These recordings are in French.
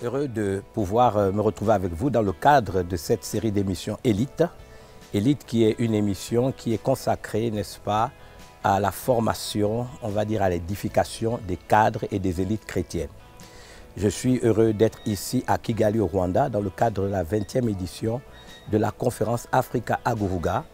Heureux de pouvoir me retrouver avec vous dans le cadre de cette série d'émissions Élite. Élite qui est une émission qui est consacrée, n'est-ce pas, à la formation, on va dire à l'édification des cadres et des élites chrétiennes. Je suis heureux d'être ici à Kigali au Rwanda dans le cadre de la 20e édition de la conférence Africa Aguruga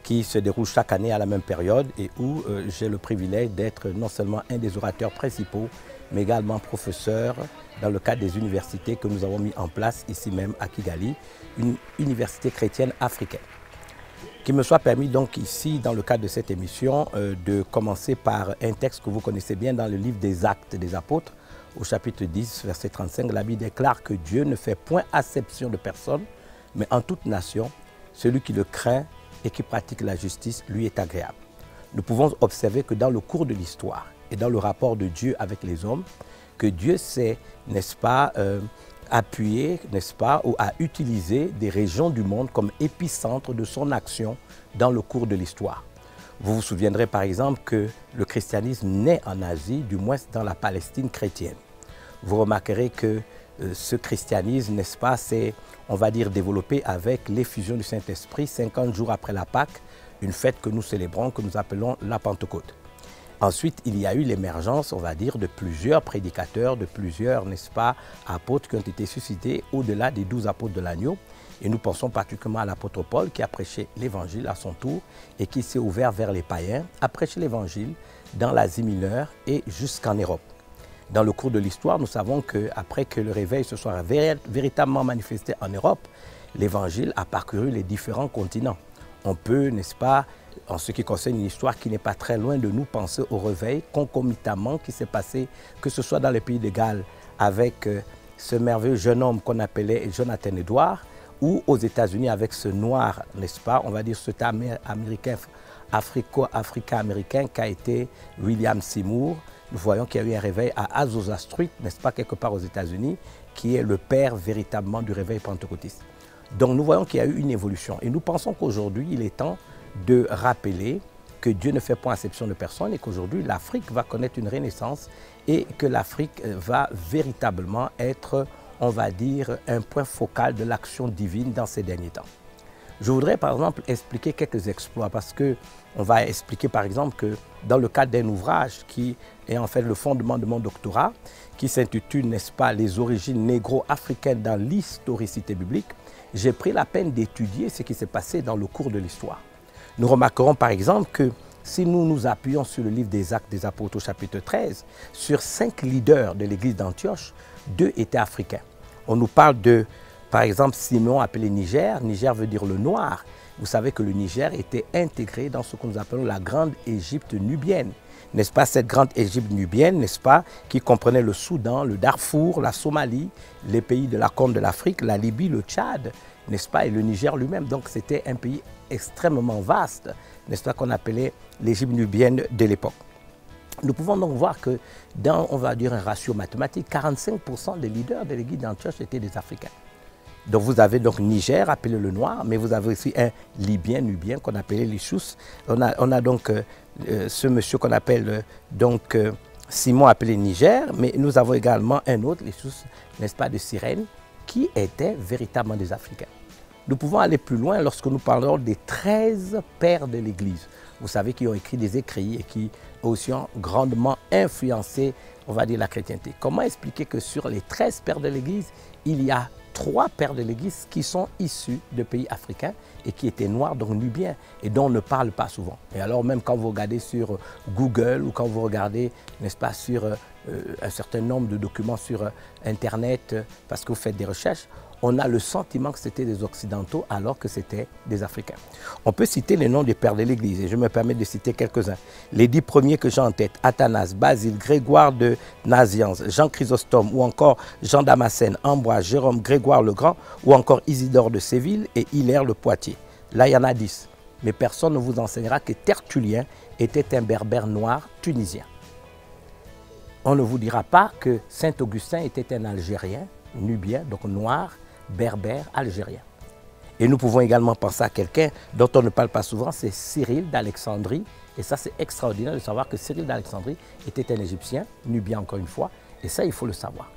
qui se déroule chaque année à la même période et où j'ai le privilège d'être non seulement un des orateurs principaux, mais également professeur dans le cadre des universités que nous avons mis en place ici même à Kigali, une université chrétienne africaine. Qu'il me soit permis donc ici, dans le cadre de cette émission, de commencer par un texte que vous connaissez bien dans le livre des Actes des Apôtres, au chapitre 10, verset 35, la Bible déclare que Dieu ne fait point acception de personne, mais en toute nation, celui qui le craint et qui pratique la justice lui est agréable. Nous pouvons observer que dans le cours de l'histoire et dans le rapport de Dieu avec les hommes, que Dieu s'est, n'est-ce pas, appuyé, n'est-ce pas, ou a utilisé des régions du monde comme épicentre de son action dans le cours de l'histoire. Vous vous souviendrez par exemple que le christianisme naît en Asie, du moins dans la Palestine chrétienne. Vous remarquerez que ce christianisme, n'est-ce pas, c'est, on va dire, développé avec l'effusion du Saint-Esprit 50 jours après la Pâque, une fête que nous célébrons, que nous appelons la Pentecôte. Ensuite, il y a eu l'émergence, on va dire, de plusieurs prédicateurs, de plusieurs, n'est-ce pas, apôtres qui ont été suscités au-delà des 12 apôtres de l'agneau. Et nous pensons particulièrement à l'apôtre Paul qui a prêché l'évangile à son tour et qui s'est ouvert vers les païens, a prêché l'évangile dans l'Asie mineure et jusqu'en Europe. Dans le cours de l'histoire, nous savons qu'après que le réveil se soit véritablement manifesté en Europe, l'évangile a parcouru les différents continents. On peut, n'est-ce pas, en ce qui concerne une histoire qui n'est pas très loin de nous, penser au réveil concomitamment qui s'est passé, que ce soit dans les pays de Galles avec ce merveilleux jeune homme qu'on appelait Jonathan Edwards, ou aux États-Unis avec ce noir, n'est-ce pas, on va dire cet américain, africain-américain qui a été William Seymour. Nous voyons qu'il y a eu un réveil à Azusa Street, n'est-ce pas, quelque part aux États-Unis, qui est le père véritablement du réveil pentecôtiste. Donc nous voyons qu'il y a eu une évolution. Et nous pensons qu'aujourd'hui, il est temps de rappeler que Dieu ne fait point exception de personne et qu'aujourd'hui, l'Afrique va connaître une renaissance et que l'Afrique va véritablement être, on va dire, un point focal de l'action divine dans ces derniers temps. Je voudrais par exemple expliquer quelques exploits parce qu'on va expliquer par exemple que dans le cadre d'un ouvrage qui est en fait le fondement de mon doctorat, qui s'intitule, n'est-ce pas, les origines négro-africaines dans l'historicité biblique, j'ai pris la peine d'étudier ce qui s'est passé dans le cours de l'histoire. Nous remarquerons par exemple que si nous nous appuyons sur le livre des Actes des Apôtres au chapitre 13, sur 5 leaders de l'église d'Antioche, 2 étaient africains. On nous parle de, par exemple, Simeon appelé Niger. Niger veut dire le noir. Vous savez que le Niger était intégré dans ce que nous appelons la grande Égypte nubienne. N'est-ce pas, cette grande Égypte nubienne, n'est-ce pas, qui comprenait le Soudan, le Darfour, la Somalie, les pays de la Corne de l'Afrique, la Libye, le Tchad, n'est-ce pas, et le Niger lui-même. Donc c'était un pays extrêmement vaste, n'est-ce pas, qu'on appelait l'Égypte nubienne de l'époque. Nous pouvons donc voir que dans, on va dire, un ratio mathématique, 45% des leaders de l'église d'Antioche étaient des Africains. Donc vous avez donc Niger, appelé le noir, mais vous avez aussi un Libyen, Nubien, qu'on appelait Lichous. On a donc ce monsieur qu'on appelle donc Simon, appelé Niger, mais nous avons également un autre, Lichous, n'est-ce pas, de Cyrène, qui étaient véritablement des Africains. Nous pouvons aller plus loin lorsque nous parlerons des 13 pères de l'Église. Vous savez, qui ont écrit des écrits et qui aussi ont grandement influencé, on va dire, la chrétienté. Comment expliquer que sur les 13 pères de l'Église, il y a 3 pères de l'Église qui sont issus de pays africains et qui étaient noirs, donc nubiens, et dont on ne parle pas souvent. Et alors même quand vous regardez sur Google ou quand vous regardez, n'est-ce pas, sur un certain nombre de documents sur Internet, parce que vous faites des recherches, on a le sentiment que c'était des Occidentaux alors que c'était des Africains. On peut citer les noms des pères de l'Église et je me permets de citer quelques-uns. Les 10 premiers que j'ai en tête, Athanas, Basile, Grégoire de Nazianze, Jean Chrysostome ou encore Jean Damascène, Ambroise, Jérôme, Grégoire le Grand ou encore Isidore de Séville et Hilaire le Poitiers. Là, il y en a 10. Mais personne ne vous enseignera que Tertullien était un berbère noir tunisien. On ne vous dira pas que Saint-Augustin était un Algérien, nubien, donc noir, berbère, algérien. Et nous pouvons également penser à quelqu'un dont on ne parle pas souvent, c'est Cyril d'Alexandrie. Et ça, c'est extraordinaire de savoir que Cyril d'Alexandrie était un Égyptien, nubien encore une fois. Et ça, il faut le savoir.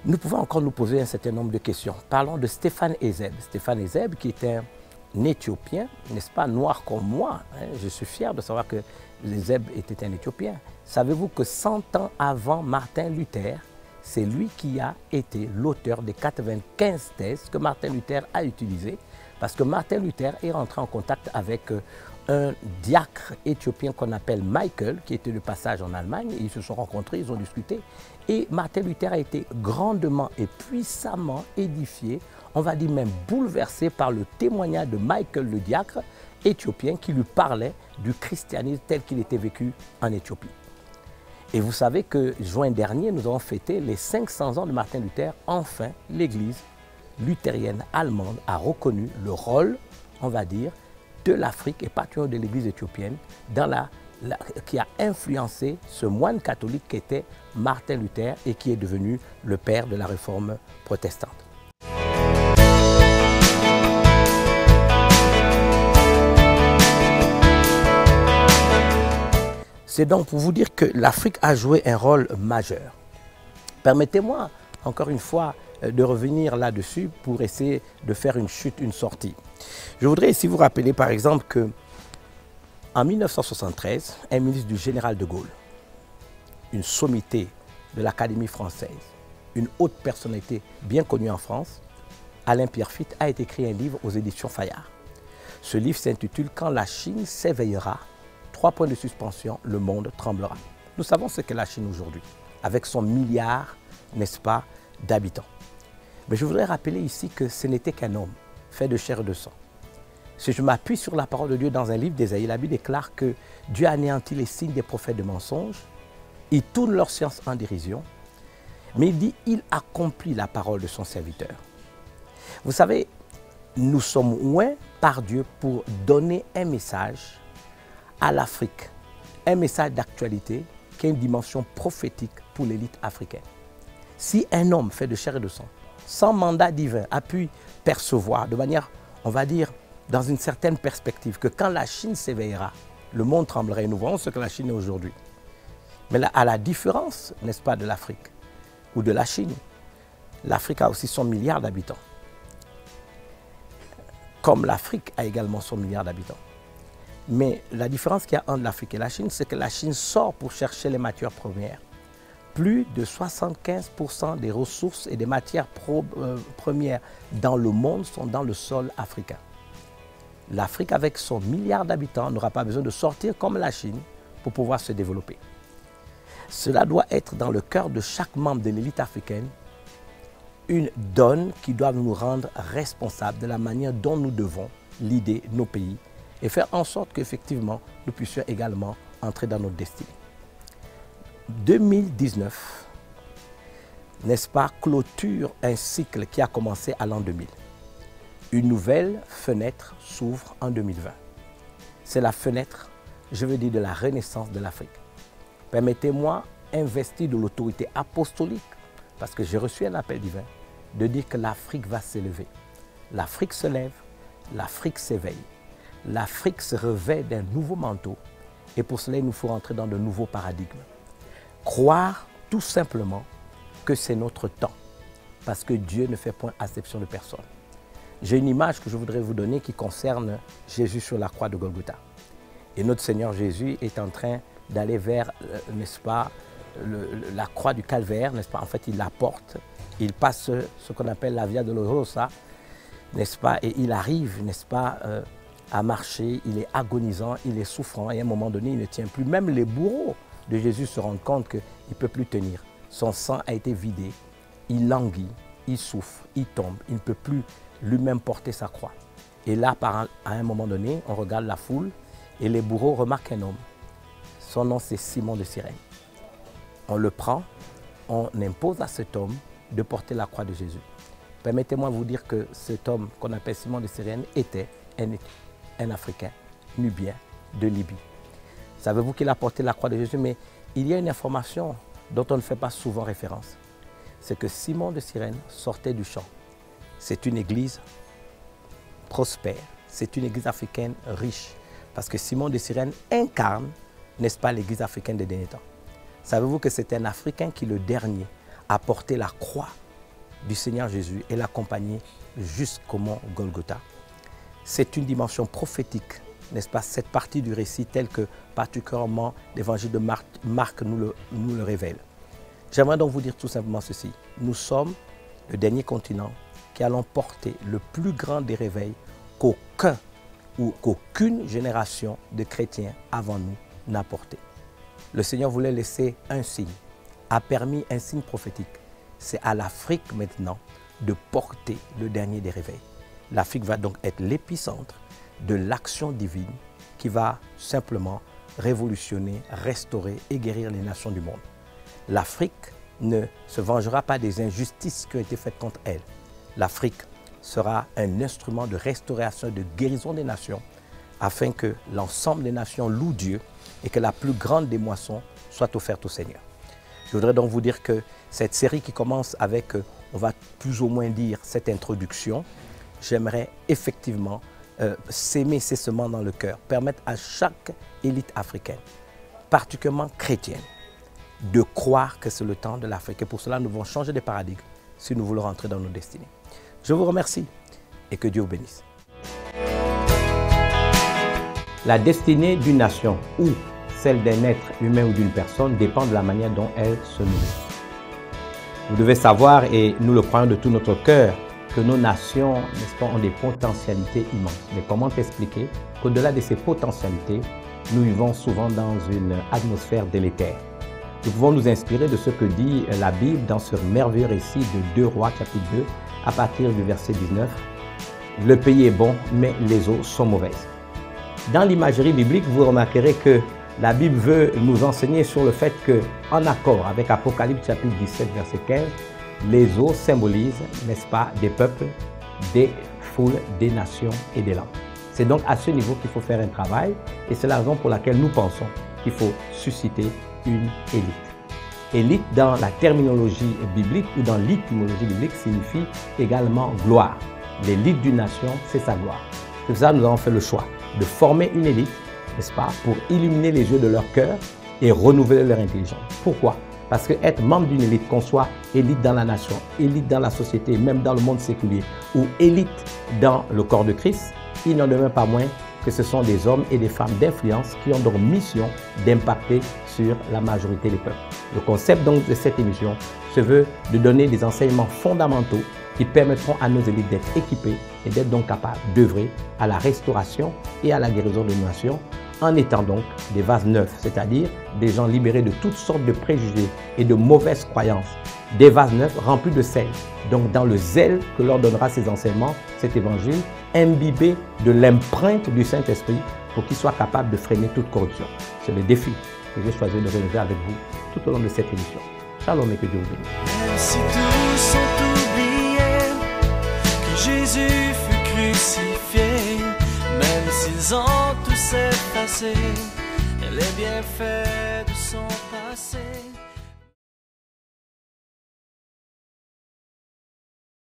nous pouvons encore nous poser un certain nombre de questions. Parlons de Stéphane Ezeb. Stéphane Ezeb, qui est un Éthiopien, n'est-ce pas, noir comme moi. Hein? Je suis fier de savoir que Ezeb était un Éthiopien. Savez-vous que 100 ans avant Martin Luther, c'est lui qui a été l'auteur des 95 thèses que Martin Luther a utilisées, parce que Martin Luther est rentré en contact avec un diacre éthiopien qu'on appelle Michael, qui était de passage en Allemagne, et ils se sont rencontrés, ils ont discuté. Et Martin Luther a été grandement et puissamment édifié, on va dire même bouleversé par le témoignage de Michael le diacre éthiopien qui lui parlait du christianisme tel qu'il était vécu en Éthiopie. Et vous savez que juin dernier, nous avons fêté les 500 ans de Martin Luther. Enfin, l'Église luthérienne allemande a reconnu le rôle, on va dire, de l'Afrique et particulièrement de l'Église éthiopienne qui a influencé ce moine catholique qui était Martin Luther et qui est devenu le père de la réforme protestante. C'est donc pour vous dire que l'Afrique a joué un rôle majeur. Permettez-moi, encore une fois, de revenir là-dessus pour essayer de faire une chute, une sortie. Je voudrais ici vous rappeler par exemple que en 1973, un ministre du général de Gaulle, une sommité de l'Académie française, une haute personnalité bien connue en France, Alain Pierrefitte, a écrit un livre aux éditions Fayard. Ce livre s'intitule « Quand la Chine s'éveillera ». 3 points de suspension, le monde tremblera. Nous savons ce qu'est la Chine aujourd'hui, avec son milliard, n'est-ce pas, d'habitants. Mais je voudrais rappeler ici que ce n'était qu'un homme, fait de chair et de sang. Si je m'appuie sur la parole de Dieu dans un livre d'Ésaïe, la Bible déclare que Dieu anéantit les signes des prophètes de mensonges, il tourne leur science en dérision, mais il dit, il accomplit la parole de son serviteur. Vous savez, nous sommes loin par Dieu pour donner un message à l'Afrique, un message d'actualité qui a une dimension prophétique pour l'élite africaine. Si un homme fait de chair et de sang, sans mandat divin, a pu percevoir de manière, on va dire, dans une certaine perspective, que quand la Chine s'éveillera, le monde tremblera. Et nous voyons ce que la Chine est aujourd'hui. Mais là, à la différence, n'est-ce pas, de l'Afrique ou de la Chine, l'Afrique a aussi son milliard d'habitants. Comme l'Afrique a également son milliard d'habitants. Mais la différence qu'il y a entre l'Afrique et la Chine, c'est que la Chine sort pour chercher les matières premières. Plus de 75% des ressources et des matières premières dans le monde sont dans le sol africain. L'Afrique, avec son milliard d'habitants, n'aura pas besoin de sortir comme la Chine pour pouvoir se développer. Cela doit être dans le cœur de chaque membre de l'élite africaine une donne qui doit nous rendre responsables de la manière dont nous devons leader nos pays et faire en sorte qu'effectivement, nous puissions également entrer dans notre destinée. 2019, n'est-ce pas, clôture un cycle qui a commencé à l'an 2000. Une nouvelle fenêtre s'ouvre en 2020. C'est la fenêtre, je veux dire, de la renaissance de l'Afrique. Permettez-moi, investi de l'autorité apostolique, parce que j'ai reçu un appel divin, de dire que l'Afrique va s'élever. L'Afrique se lève, l'Afrique s'éveille. L'Afrique se revêt d'un nouveau manteau et pour cela, il nous faut rentrer dans de nouveaux paradigmes. Croire tout simplement que c'est notre temps, parce que Dieu ne fait point acception de personne. J'ai une image que je voudrais vous donner qui concerne Jésus sur la croix de Golgotha. Et notre Seigneur Jésus est en train d'aller vers, n'est-ce pas, la croix du calvaire, n'est-ce pas? En fait, il la porte, il passe ce qu'on appelle la Via Dolorosa, n'est-ce pas? Et il arrive, n'est-ce pas, à marcher, il est agonisant, il est souffrant, et à un moment donné, il ne tient plus. Même les bourreaux de Jésus se rendent compte qu'il ne peut plus tenir. Son sang a été vidé, il languit, il souffre, il tombe, il ne peut plus lui-même porter sa croix. Et là, à un moment donné, on regarde la foule et les bourreaux remarquent un homme. Son nom, c'est Simon de Cyrène. On le prend, on impose à cet homme de porter la croix de Jésus. Permettez-moi de vous dire que cet homme qu'on appelle Simon de Cyrène était un Africain, nubien, de Libye. Savez-vous qu'il a porté la croix de Jésus? Mais il y a une information dont on ne fait pas souvent référence. C'est que Simon de Cyrène sortait du champ. C'est une église prospère, c'est une église africaine riche. Parce que Simon de Cyrène incarne, n'est-ce pas, l'église africaine des derniers temps. Savez-vous que c'est un Africain qui, le dernier, a porté la croix du Seigneur Jésus et l'accompagner jusqu'au mont Golgotha. C'est une dimension prophétique, n'est-ce pas, cette partie du récit telle que particulièrement l'évangile de Marc nous le révèle. J'aimerais donc vous dire tout simplement ceci. Nous sommes le dernier continent qui allons porter le plus grand des réveils qu'aucun ou qu'aucune génération de chrétiens avant nous n'a porté. Le Seigneur voulait laisser un signe, a permis un signe prophétique. C'est à l'Afrique maintenant de porter le dernier des réveils. L'Afrique va donc être l'épicentre de l'action divine qui va simplement révolutionner, restaurer et guérir les nations du monde. L'Afrique ne se vengera pas des injustices qui ont été faites contre elle. L'Afrique sera un instrument de restauration et de guérison des nations afin que l'ensemble des nations louent Dieu et que la plus grande des moissons soit offerte au Seigneur. Je voudrais donc vous dire que cette série qui commence avec, on va plus ou moins dire, cette introduction, j'aimerais effectivement s'aimer ces semences dans le cœur, permettre à chaque élite africaine, particulièrement chrétienne, de croire que c'est le temps de l'Afrique. Et pour cela, nous devons changer de paradigme si nous voulons rentrer dans nos destinées. Je vous remercie et que Dieu vous bénisse. La destinée d'une nation ou celle d'un être humain ou d'une personne dépend de la manière dont elle se nourrit. Vous devez savoir, et nous le croyons de tout notre cœur, que nos nations, n'est-ce pas, ont des potentialités immenses. Mais comment expliquer qu'au-delà de ces potentialités, nous vivons souvent dans une atmosphère délétère? Nous pouvons nous inspirer de ce que dit la Bible dans ce merveilleux récit de 2 Rois, chapitre 2, à partir du verset 19. Le pays est bon, mais les eaux sont mauvaises. Dans l'imagerie biblique, vous remarquerez que la Bible veut nous enseigner sur le fait qu'en accord avec Apocalypse chapitre 17, verset 15, les eaux symbolisent, n'est-ce pas, des peuples, des foules, des nations et des langues. C'est donc à ce niveau qu'il faut faire un travail et c'est la raison pour laquelle nous pensons qu'il faut susciter une élite. Élite dans la terminologie biblique ou dans l'étymologie biblique signifie également gloire. L'élite d'une nation, c'est sa gloire. C'est pour ça que nous avons fait le choix de former une élite, n'est-ce pas, pour illuminer les yeux de leur cœur et renouveler leur intelligence. Pourquoi? Parce qu'être membre d'une élite, qu'on soit élite dans la nation, élite dans la société, même dans le monde séculier, ou élite dans le corps de Christ, il n'en demeure pas moins que ce sont des hommes et des femmes d'influence qui ont donc mission d'impacter sur la majorité des peuples. Le concept donc de cette émission se veut de donner des enseignements fondamentaux qui permettront à nos élites d'être équipées et d'être donc capables d'œuvrer à la restauration et à la guérison de nos nations en étant donc des vases neufs, c'est-à-dire des gens libérés de toutes sortes de préjugés et de mauvaises croyances, des vases neufs remplis de sel. Donc dans le zèle que leur donnera ces enseignements, cet évangile, imbibé de l'empreinte du Saint-Esprit pour qu'ils soient capables de freiner toute corruption. C'est le défi que j'ai choisi de relever avec vous tout au long de cette émission. Shalom et que Dieu vous bénisse. Même si tous sont oubliés, que Jésus fut crucifié, même s'ils ont tous effacé les bienfaits de son passé.